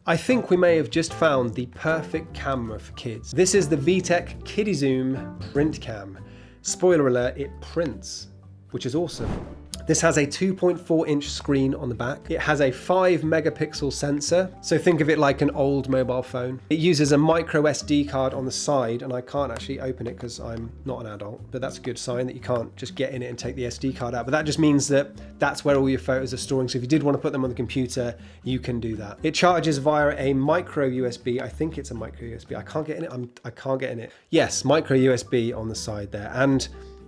I think we may have just found the perfect camera for kids. This is the Vtech kidiZoom print cam. Spoiler alert, it prints, which is awesome. This has a 2.4-inch screen on the back. It has a 5-megapixel sensor, so think of it like an old mobile phone. It uses a micro SD card on the side, and I can't actually open it because I'm not an adult, but that's a good sign that you can't just get in it and take the SD card out. But that just means that that's where all your photos are storing, so if you did want to put them on the computer, you can do that. It charges via a micro USB. I think it's a micro USB. I can't get in it. I can't get in it. Yes, micro USB on the side there. And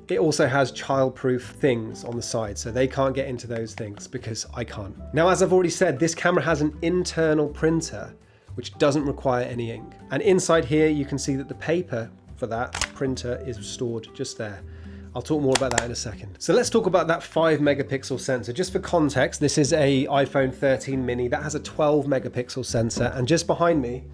it also has child-proof things on the side, so they can't get into those things because I can't. Now, as I've already said, this camera has an internal printer, which doesn't require any ink. And inside here, you can see that the paper for that printer is stored just there. I'll talk more about that in a second. So let's talk about that 5-megapixel sensor. Just for context, this is a iPhone 13 mini that has a 12-megapixel sensor, and just behind me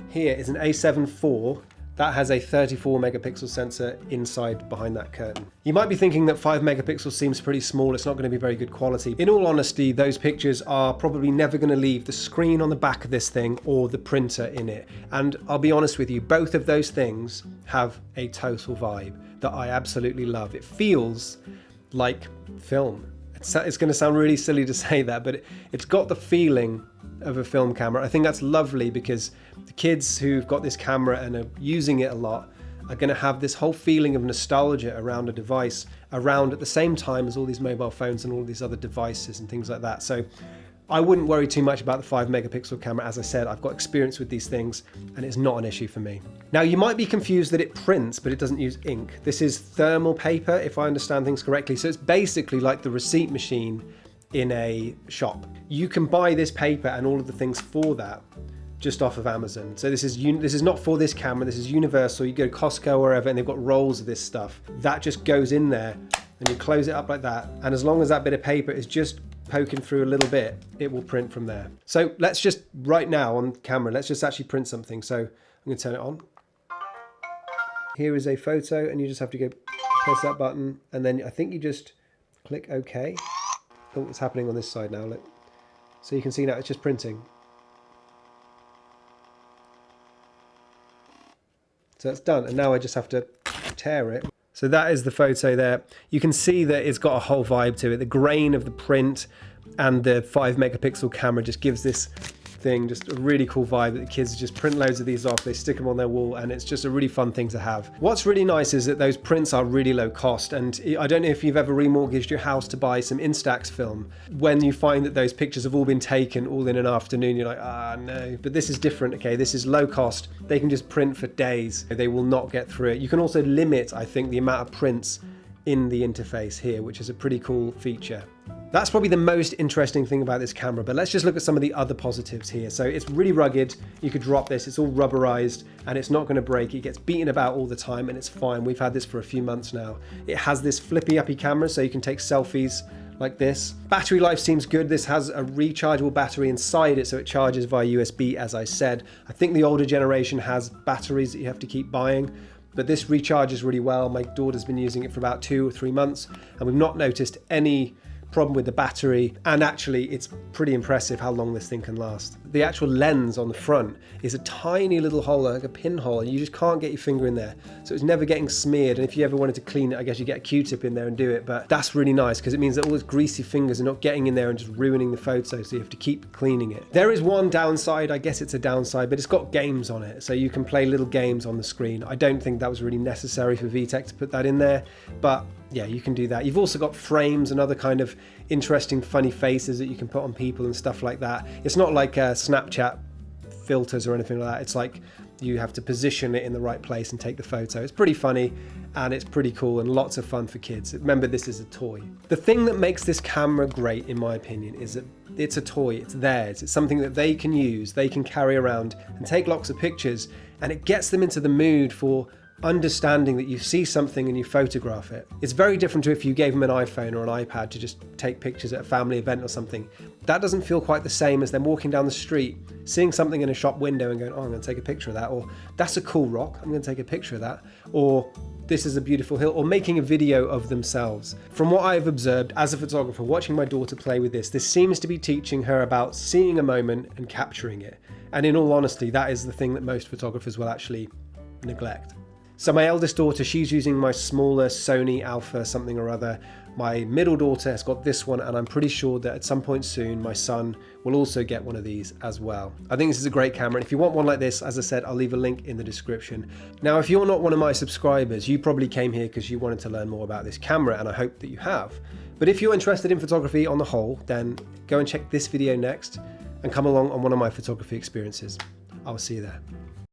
here is an A7 IV that has a 34-megapixel sensor inside behind that curtain. You might be thinking that 5 megapixels seems pretty small, it's not going to be very good quality. In all honesty, those pictures are probably never going to leave the screen on the back of this thing or the printer in it. And I'll be honest with you, both of those things have a total vibe that I absolutely love. It feels like film. It's going to sound really silly to say that, but it's got the feeling of a film camera. I think that's lovely because the kids who've got this camera and are using it a lot are going to have this whole feeling of nostalgia around a device around at the same time as all these mobile phones and all these other devices and things like that. So I wouldn't worry too much about the 5-megapixel camera. As I said, I've got experience with these things and it's not an issue for me. Now, you might be confused that it prints, but it doesn't use ink. This is thermal paper, if I understand things correctly. So it's basically like the receipt machine in a shop. You can buy this paper and all of the things for that just off of Amazon. So this is not for this camera, this is universal. You go to Costco or wherever and they've got rolls of this stuff. That just goes in there and you close it up like that. And as long as that bit of paper is just poking through a little bit, it will print from there. So let's just, right now on camera, let's just actually print something. So I'm gonna turn it on. Here is a photo and you just have to go press that button and then I think you just click OK. Oh, it's happening on this side now, look. So you can see now it's just printing. So it's done, and now I just have to tear it. So that is the photo there. You can see that it's got a whole vibe to it. The grain of the print and the 5-megapixel camera just gives this thing just a really cool vibe that the kids just print loads of these off, they stick them on their wall, and it's just a really fun thing to have. What's really nice is that those prints are really low cost, and I don't know if you've ever remortgaged your house to buy some Instax film. When you find that those pictures have all been taken all in an afternoon, you're like, ah, no. But this is different, okay? This is low cost. They can just print for days. They will not get through it. You can also limit, I think, the amount of prints in the interface here, which is a pretty cool feature. That's probably the most interesting thing about this camera, but let's just look at some of the other positives here. So it's really rugged, you could drop this, it's all rubberized and it's not gonna break. It gets beaten about all the time and it's fine. We've had this for a few months now. It has this flippy uppy camera so you can take selfies like this. Battery life seems good. This has a rechargeable battery inside it, so it charges via USB, as I said. I think the older generation has batteries that you have to keep buying, but this recharges really well. My daughter's been using it for about 2 or 3 months and we've not noticed any problem with the battery, and actually it's pretty impressive how long this thing can last. The actual lens on the front is a tiny little hole, like a pinhole, and you just can't get your finger in there, so it's never getting smeared. And if you ever wanted to clean it, I guess you get a Q-tip in there and do it, but that's really nice because it means that all those greasy fingers are not getting in there and just ruining the photo, so you have to keep cleaning it. There is one downside, I guess it's a downside, but it's got games on it, so you can play little games on the screen. I don't think that was really necessary for Vtech to put that in there, but yeah, you can do that. You've also got frames and other kind of interesting funny faces that you can put on people and stuff like that. It's not like Snapchat filters or anything like that. It's like you have to position it in the right place and take the photo. It's pretty funny and it's pretty cool and lots of fun for kids. Remember, this is a toy. The thing that makes this camera great, in my opinion, is that it's a toy, it's theirs. It's something that they can use, they can carry around and take lots of pictures, and it gets them into the mood for understanding that you see something and you photograph it. It's very different to if you gave them an iPhone or an iPad to just take pictures at a family event or something. That doesn't feel quite the same as them walking down the street, seeing something in a shop window and going, oh, I'm going to take a picture of that, or that's a cool rock, I'm going to take a picture of that, or this is a beautiful hill, or making a video of themselves. From what I've observed as a photographer, watching my daughter play with this seems to be teaching her about seeing a moment and capturing it. And in all honesty, that is the thing that most photographers will actually neglect. So my eldest daughter, she's using my smaller Sony Alpha something or other. My middle daughter has got this one, and I'm pretty sure that at some point soon, my son will also get one of these as well. I think this is a great camera, and if you want one like this, as I said, I'll leave a link in the description. Now, if you're not one of my subscribers, you probably came here because you wanted to learn more about this camera, and I hope that you have. But if you're interested in photography on the whole, then go and check this video next, and come along on one of my photography experiences. I'll see you there.